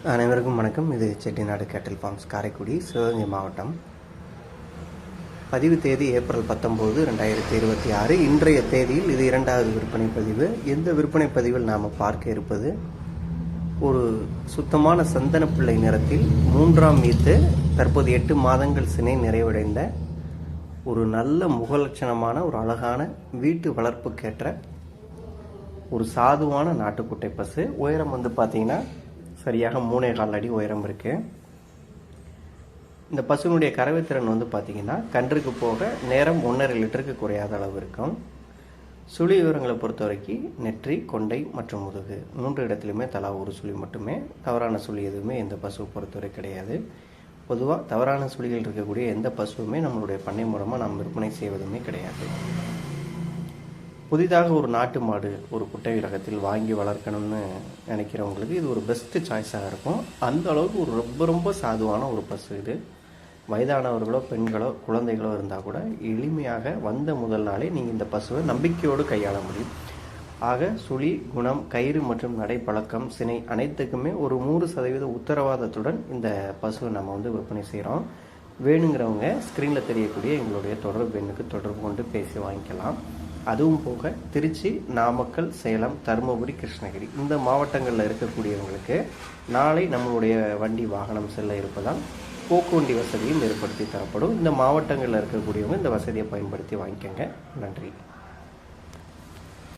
அனைவருக்கும் வணக்கம். இது செட்டிநாடு கேட்டில் ஃபார்ம்ஸ், காரைக்குடி, சிவகங்கை மாவட்டம். பதிவு தேதி ஏப்ரல் 19, 2026. இன்றைய தேதியில் இது இரண்டாவது விற்பனை பதிவு. இந்த விற்பனை பதிவில் நாம் பார்க்க இருப்பது ஒரு சுத்தமான சந்தனப்பிள்ளை நிறத்தில் 3ஆம் ஈத்து, தற்போது 8 மாதங்கள் சினை நிறைவடைந்த ஒரு நல்ல முகலட்சணமான ஒரு அழகான வீட்டு வளர்ப்புக்கேற்ற ஒரு சாதுவான நாட்டுக்குட்டை பசு. உயரம் பார்த்தீங்கன்னா சரியாக 3.25 அடி உயரம் இருக்குது. இந்த பசுனுடைய கறவைத்திறன் பார்த்தீங்கன்னா கன்றுக்கு போக நேரம் 1.5 லிட்டருக்கு குறையாத அளவு இருக்கும். சுழி விவரங்களை பொறுத்த வரைக்கும் நெற்றி, கொண்டை மற்றும் முதுகு 3 இடத்துலையுமே தலா ஒரு சுழி மட்டுமே. தவறான சுழி எதுவுமே இந்த பசுவை பொறுத்தவரை கிடையாது. பொதுவாக தவறான சுழிகள் இருக்கக்கூடிய எந்த பசுவுமே நம்மளுடைய பண்ணை மூலமாக நாம் விற்பனை செய்வதுமே கிடையாது. புதிதாக ஒரு நாட்டு மாடு ஒரு குட்டை ரகத்தில் வாங்கி வளர்க்கணும்னு நினைக்கிறவங்களுக்கு இது ஒரு பெஸ்ட்டு சாய்ஸாக இருக்கும். அந்த அளவுக்கு ஒரு ரொம்ப சாதுவான ஒரு பசு இது. வயதானவர்களோ பெண்களோ குழந்தைகளோ இருந்தால் கூட எளிமையாக வந்த முதல் நாளே நீங்கள் இந்த பசுவை நம்பிக்கையோடு கையாள முடியும். ஆக சுழி, குணம், கயிறு மற்றும் நடை பழக்கம், சினை அனைத்துக்குமே ஒரு 100% உத்தரவாதத்துடன் இந்த பசுவை நம்ம விற்பனை செய்கிறோம். வேணுங்கிறவங்க ஸ்க்ரீனில் தெரியக்கூடிய எங்களுடைய தொடர்பு எண்ணுக்கு தொடர்பு கொண்டு பேசி வாங்கிக்கலாம். அதுவும் போக திருச்சி, நாமக்கல், சேலம், தருமபுரி, கிருஷ்ணகிரி இந்த மாவட்டங்களில் இருக்கக்கூடியவங்களுக்கு நாளை நம்மளுடைய வண்டி வாகனம் செல்ல இருப்பதால் போக்குவண்டி வசதியும் ஏற்படுத்தி தரப்படும். இந்த மாவட்டங்களில் இருக்கக்கூடியவங்க இந்த வசதியை பயன்படுத்தி வாங்கிக்கோங்க. நன்றி.